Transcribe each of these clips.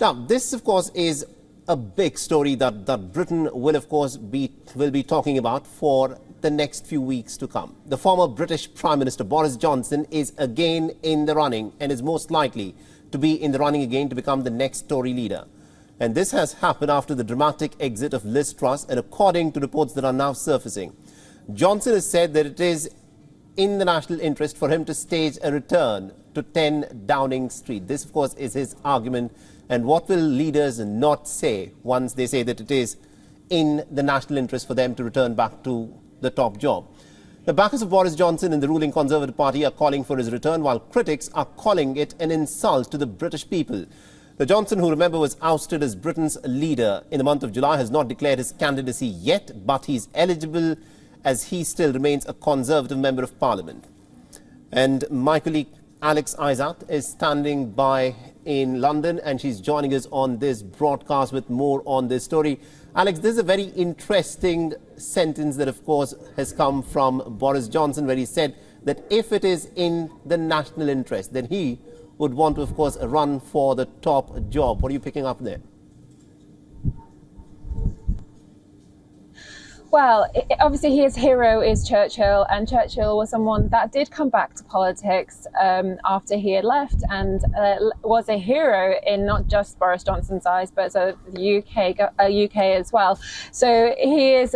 Now, this, of course, is a big story that Britain will, of course, be talking about for the next few weeks to come. The former British Prime Minister Boris Johnson is again in the running and is most likely to be in the running again to become the next Tory leader. And this has happened after the dramatic exit of Liz Truss, and according to reports that are now surfacing, Johnson has said that it is in the national interest for him to stage a return to 10 Downing Street. This, of course, is his argument. And what will leaders not say once they say that it is in the national interest for them to return back to the top job? The backers of Boris Johnson in the ruling Conservative Party are calling for his return, while critics are calling it an insult to the British people. The Johnson, who remember was ousted as Britain's leader in the month of July, has not declared his candidacy yet, but he's eligible as he still remains a Conservative Member of Parliament. And my colleague Alex Isaac is standing by in London, and she's joining us on this broadcast with more on this story. Alex, this is a very interesting sentence that, of course, has come from Boris Johnson, where he said that if it is in the national interest, then he would want to, of course, run for the top job. What are you picking up there? Well, obviously his hero is Churchill, and Churchill was someone that did come back to politics after he had left, and was a hero in not just Boris Johnson's eyes, but the UK as well. So he is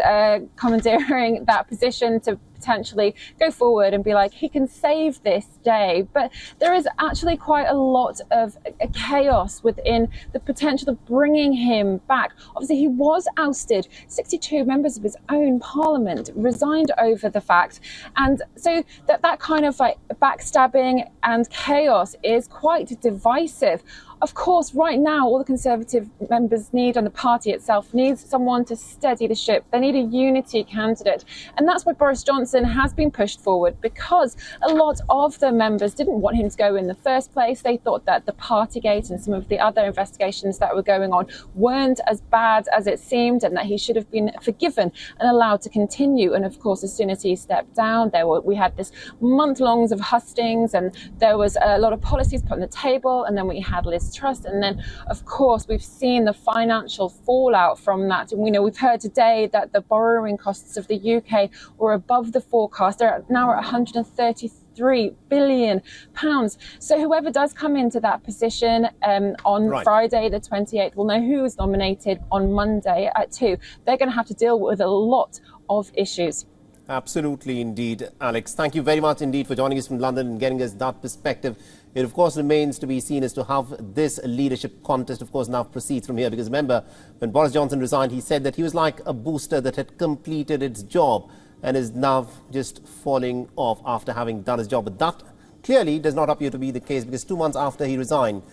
commandeering that position to potentially go forward and be like, he can save this day. But there is actually quite a lot of chaos within the potential of bringing him back. Obviously, he was ousted. 62 members of his own parliament resigned over the fact. And so that kind of like backstabbing and chaos is quite divisive. Of course, right now, all the Conservative members need, and the party itself needs, someone to steady the ship. They need a unity candidate. And that's why Boris Johnson has been pushed forward, because a lot of the members didn't want him to go in the first place. They thought that the Partygate and some of the other investigations that were going on weren't as bad as it seemed, and that he should have been forgiven and allowed to continue. And of course, as soon as he stepped down, we had this month-longs of hustings, and there was a lot of policies put on the table, and then we had Liz Truss, and then of course we've seen the financial fallout from that. And we've heard today that the borrowing costs of the UK were above the forecast. They're now at 133 billion pounds. So whoever does come into that position on Friday the 28th will know who is nominated on Monday at 2. They're going to have to deal with a lot of issues. Absolutely, indeed, Alex. Thank you very much indeed for joining us from London and getting us that perspective. It, of course, remains to be seen as to how this leadership contest, of course, now proceeds from here. Because remember, when Boris Johnson resigned, he said that he was like a booster that had completed its job and is now just falling off after having done his job. But that clearly does not appear to be the case, because 2 months after he resigned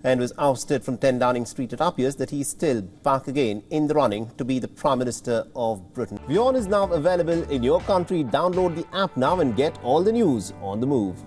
and was ousted from 10 Downing Street, it appears that he's still back again in the running to be the Prime Minister of Britain. WION is now available in your country. Download the app now and get all the news on the move.